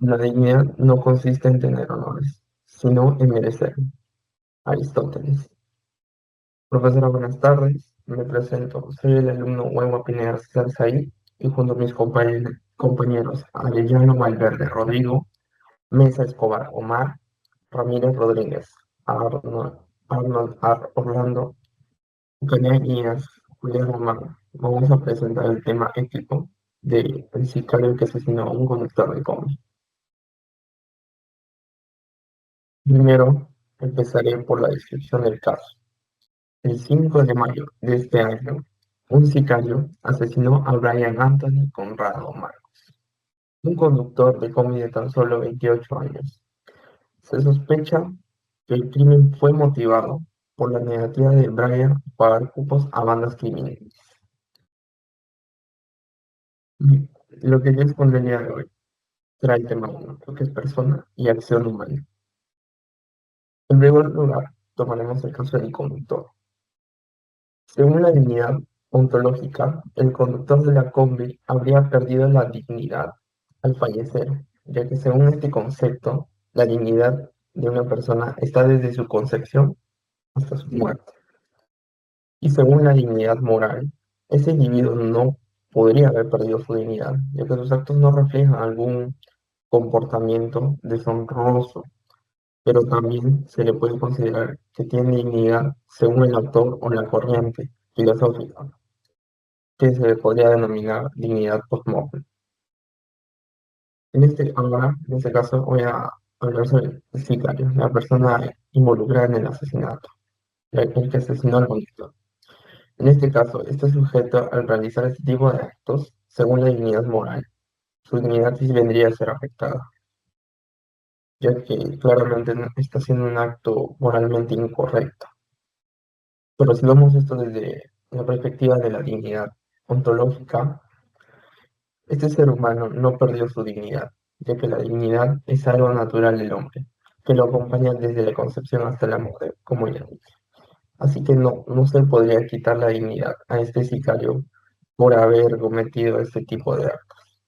La dignidad no consiste en tener honores, sino en merecer. Aristóteles. Profesora, buenas tardes. Me presento. Soy el alumno Hugo Pineda Sarzaí y junto a mis compañeros Arellano Valverde Rodrigo, Mesa Escobar Omar, Ramírez Rodríguez, Orlando, Cañas, Julián Román, vamos a presentar el tema ético del sicario que asesinó a un conductor de combi. Primero, empezaré por la descripción del caso. El 5 de mayo de este año, un sicario asesinó a Brian Anthony Conrado Marcos, un conductor de combi de tan solo 28 años. Se sospecha que el crimen fue motivado por la negativa de Brian a pagar cupos a bandas criminales. Y lo que yo expondré el día de hoy será el tema 1, lo que es persona y acción humana. En primer lugar, tomaremos el caso del conductor. Según la dignidad ontológica, el conductor de la combi habría perdido la dignidad al fallecer, ya que según este concepto, la dignidad de una persona está desde su concepción hasta su muerte. Y según la dignidad moral, ese individuo no podría haber perdido su dignidad, ya que sus actos no reflejan algún comportamiento deshonroso, pero también se le puede considerar que tiene dignidad según el autor o la corriente filosófica, que se le podría denominar dignidad post-mortem. En este caso, voy a hablar sobre el sicario, la persona involucrada en el asesinato, el que asesinó al conductor. En este caso, este sujeto, al realizar este tipo de actos, según la dignidad moral, su dignidad sí vendría a ser afectada, ya que claramente está haciendo un acto moralmente incorrecto. Pero si vemos esto desde la perspectiva de la dignidad ontológica, este ser humano no perdió su dignidad, ya que la dignidad es algo natural del hombre, que lo acompaña desde la concepción hasta la muerte, como ya dije. Así que no se podría quitar la dignidad a este sicario por haber cometido este tipo de actos.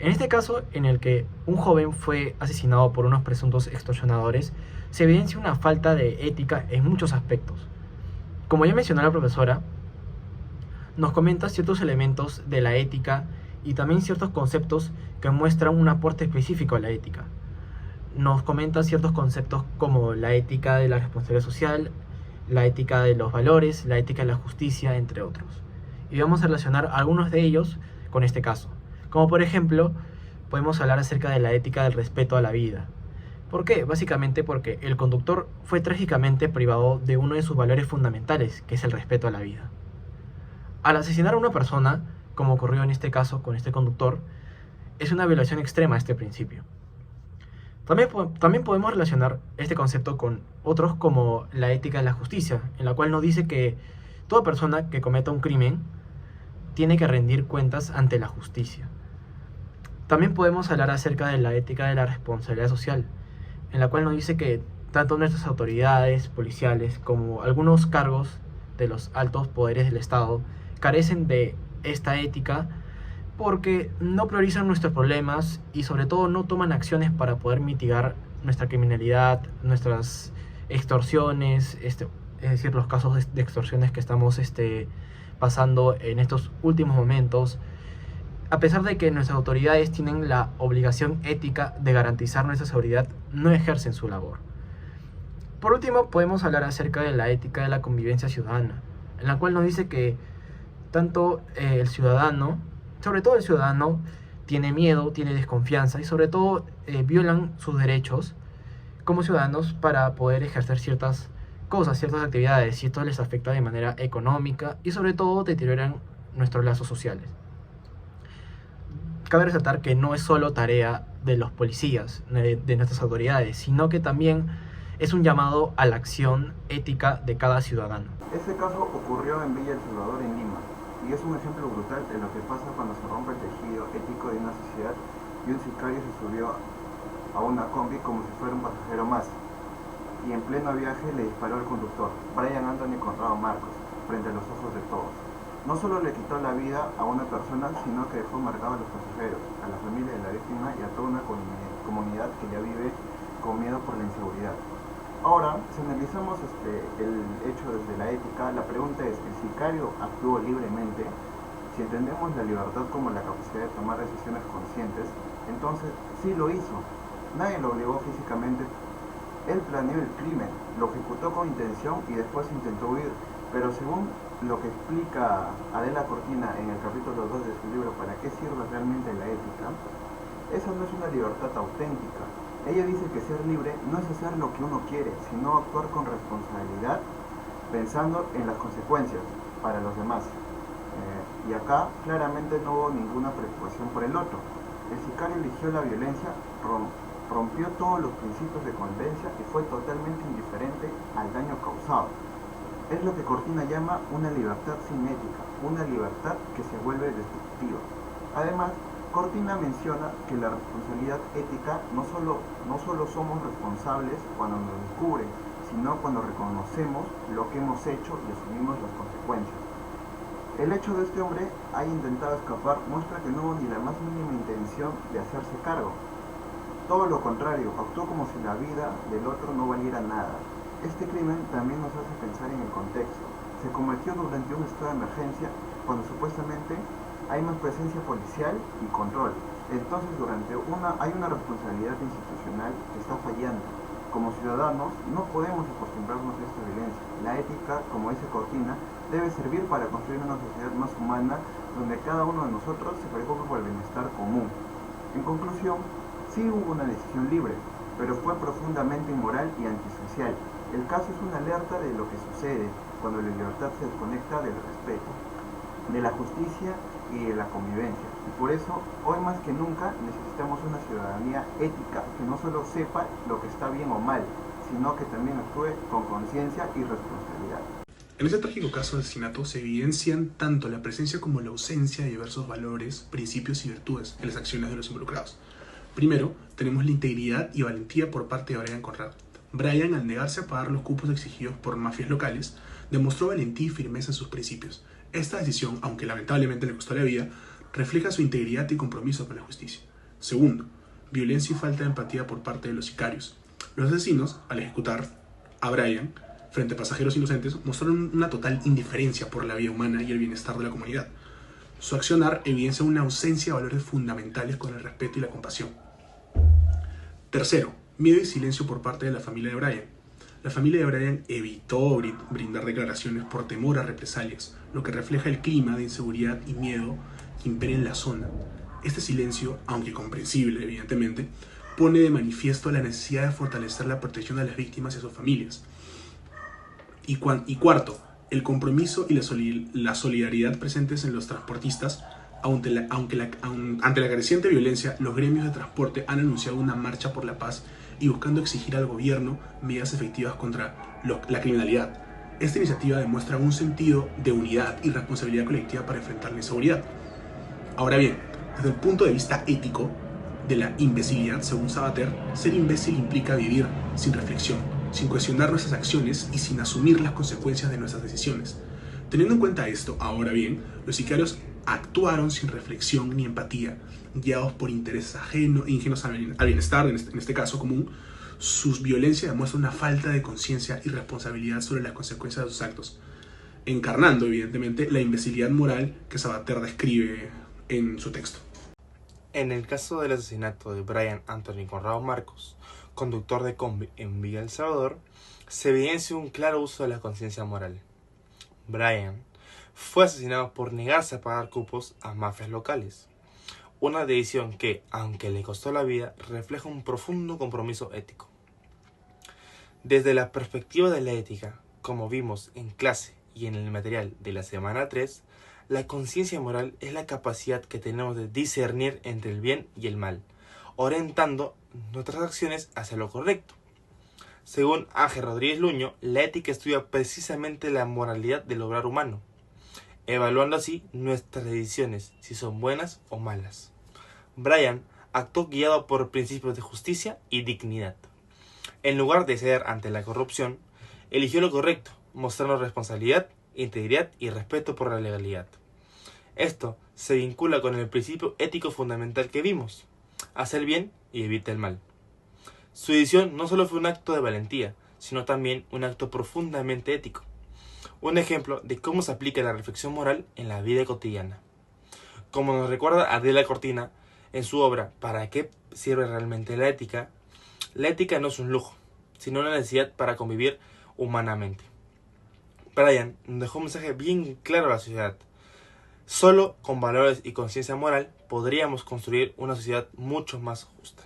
En este caso, en el que un joven fue asesinado por unos presuntos extorsionadores, se evidencia una falta de ética en muchos aspectos. Como ya mencionó la profesora, nos comenta ciertos elementos de la ética y también ciertos conceptos que muestran un aporte específico a la ética. Nos comenta ciertos conceptos como la ética de la responsabilidad social, la ética de los valores, la ética de la justicia, entre otros. Y vamos a relacionar algunos de ellos con este caso. Como por ejemplo, podemos hablar acerca de la ética del respeto a la vida. ¿Por qué? Básicamente porque el conductor fue trágicamente privado de uno de sus valores fundamentales, que es el respeto a la vida. Al asesinar a una persona, como ocurrió en este caso con este conductor, es una violación extrema a este principio. También podemos relacionar este concepto con otros como la ética de la justicia, en la cual nos dice que toda persona que cometa un crimen tiene que rendir cuentas ante la justicia. También podemos hablar acerca de la ética de la responsabilidad social, en la cual nos dice que tanto nuestras autoridades policiales como algunos cargos de los altos poderes del Estado carecen de esta ética porque no priorizan nuestros problemas y sobre todo no toman acciones para poder mitigar nuestra criminalidad, nuestras extorsiones, es decir, los casos de extorsiones que estamos pasando en estos últimos momentos, a pesar de que nuestras autoridades tienen la obligación ética de garantizar nuestra seguridad, no ejercen su labor. Por último, podemos hablar acerca de la ética de la convivencia ciudadana, en la cual nos dice que tanto el ciudadano, sobre todo el ciudadano, tiene miedo, tiene desconfianza y sobre todo violan sus derechos como ciudadanos para poder ejercer ciertas cosas, ciertas actividades, y esto les afecta de manera económica y sobre todo deterioran nuestros lazos sociales. Cabe resaltar que no es solo tarea de los policías, de nuestras autoridades, sino que también es un llamado a la acción ética de cada ciudadano. Este caso ocurrió en Villa El Salvador, en Lima, y es un ejemplo brutal de lo que pasa cuando se rompe el tejido ético de una sociedad y un sicario se subió a una combi como si fuera un pasajero más, y en pleno viaje le disparó al conductor, Brian Anthony Conrado Marcos, frente a los ojos de todos. No solo le quitó la vida a una persona, sino que dejó marcado a los pasajeros, a la familia de la víctima víctima y a toda una comunidad que ya vive con miedo por la inseguridad. Ahora, si analizamos el hecho desde la ética, la pregunta es, ¿el sicario actuó libremente? Si entendemos la libertad como la capacidad de tomar decisiones conscientes, entonces sí lo hizo. Nadie lo obligó físicamente. Él planeó el crimen, lo ejecutó con intención y después intentó huir. Pero según lo que explica Adela Cortina en el capítulo 2 de su libro ¿Para qué sirve realmente la ética?, esa no es una libertad auténtica. Ella dice que ser libre no es hacer lo que uno quiere, sino actuar con responsabilidad, pensando en las consecuencias para los demás. Y acá claramente no hubo ninguna preocupación por el otro. El sicario eligió la violencia, rompió todos los principios de convivencia y fue totalmente indiferente al daño causado. Es lo que Cortina llama una libertad sin ética, una libertad que se vuelve destructiva. Además, Cortina menciona que la responsabilidad ética no solo somos responsables cuando nos descubren, sino cuando reconocemos lo que hemos hecho y asumimos las consecuencias. El hecho de este hombre haya intentado escapar muestra que no hubo ni la más mínima intención de hacerse cargo. Todo lo contrario, actuó como si la vida del otro no valiera nada. Este crimen también nos hace pensar en el contexto. Se cometió durante un estado de emergencia cuando supuestamente hay más presencia policial y control. Entonces hay una responsabilidad institucional que está fallando. Como ciudadanos no podemos acostumbrarnos a esta violencia. La ética, como dice Cortina, debe servir para construir una sociedad más humana donde cada uno de nosotros se preocupe por el bienestar común. En conclusión, sí hubo una decisión libre, pero fue profundamente inmoral y antisocial. El caso es una alerta de lo que sucede cuando la libertad se desconecta del respeto, de la justicia y de la convivencia. Y por eso, hoy más que nunca, necesitamos una ciudadanía ética que no solo sepa lo que está bien o mal, sino que también actúe con conciencia y responsabilidad. En este trágico caso de asesinato se evidencian tanto la presencia como la ausencia de diversos valores, principios y virtudes en las acciones de los involucrados. Primero, tenemos la integridad y valentía por parte de Brian Conrad. Brian, al negarse a pagar los cupos exigidos por mafias locales, demostró valentía y firmeza en sus principios. Esta decisión, aunque lamentablemente le costó la vida, refleja su integridad y compromiso con la justicia. Segundo, violencia y falta de empatía por parte de los sicarios. Los asesinos, al ejecutar a Brian frente a pasajeros inocentes, mostraron una total indiferencia por la vida humana y el bienestar de la comunidad. Su accionar evidencia una ausencia de valores fundamentales con el respeto y la compasión. Tercero, miedo y silencio por parte de la familia de Brian. La familia de Brian evitó brindar declaraciones por temor a represalias, lo que refleja el clima de inseguridad y miedo que impera en la zona. Este silencio, aunque comprensible evidentemente, pone de manifiesto la necesidad de fortalecer la protección de las víctimas y a sus familias. Y cuarto, el compromiso y la solidaridad presentes en los transportistas. Ante la creciente violencia, los gremios de transporte han anunciado una marcha por la paz y buscando exigir al gobierno medidas efectivas contra la criminalidad. Esta iniciativa demuestra un sentido de unidad y responsabilidad colectiva para enfrentar la inseguridad. Ahora bien, desde el punto de vista ético de la imbecilidad, según Sabater, ser imbécil implica vivir sin reflexión, sin cuestionar nuestras acciones y sin asumir las consecuencias de nuestras decisiones. Teniendo en cuenta esto, ahora bien, los sicarios actuaron sin reflexión ni empatía, guiados por intereses ajenos al bienestar, en este caso común. Su violencia demuestra una falta de conciencia y responsabilidad sobre las consecuencias de sus actos, encarnando evidentemente la imbecilidad moral que Sabater describe en su texto. En el caso del asesinato de Brian Anthony Conrado Marcos, conductor de combi en Villa El Salvador, se evidencia un claro uso de la conciencia moral. Brian fue asesinado por negarse a pagar cupos a mafias locales. Una decisión que, aunque le costó la vida, refleja un profundo compromiso ético. Desde la perspectiva de la ética, como vimos en clase y en el material de la semana 3, la conciencia moral es la capacidad que tenemos de discernir entre el bien y el mal, orientando nuestras acciones hacia lo correcto. Según Ángel Rodríguez Luño, la ética estudia precisamente la moralidad del obrar humano, evaluando así nuestras decisiones, si son buenas o malas. Brian actuó guiado por principios de justicia y dignidad. En lugar de ceder ante la corrupción, eligió lo correcto, mostrando responsabilidad, integridad y respeto por la legalidad. Esto se vincula con el principio ético fundamental que vimos. hace el bien y evita el mal. Su edición no solo fue un acto de valentía, sino también un acto profundamente ético. Un ejemplo de cómo se aplica la reflexión moral en la vida cotidiana. Como nos recuerda Adela Cortina en su obra ¿Para qué sirve realmente la ética? La ética no es un lujo, sino una necesidad para convivir humanamente. Brian nos dejó un mensaje bien claro a la sociedad. Solo con valores y conciencia moral podríamos construir una sociedad mucho más justa.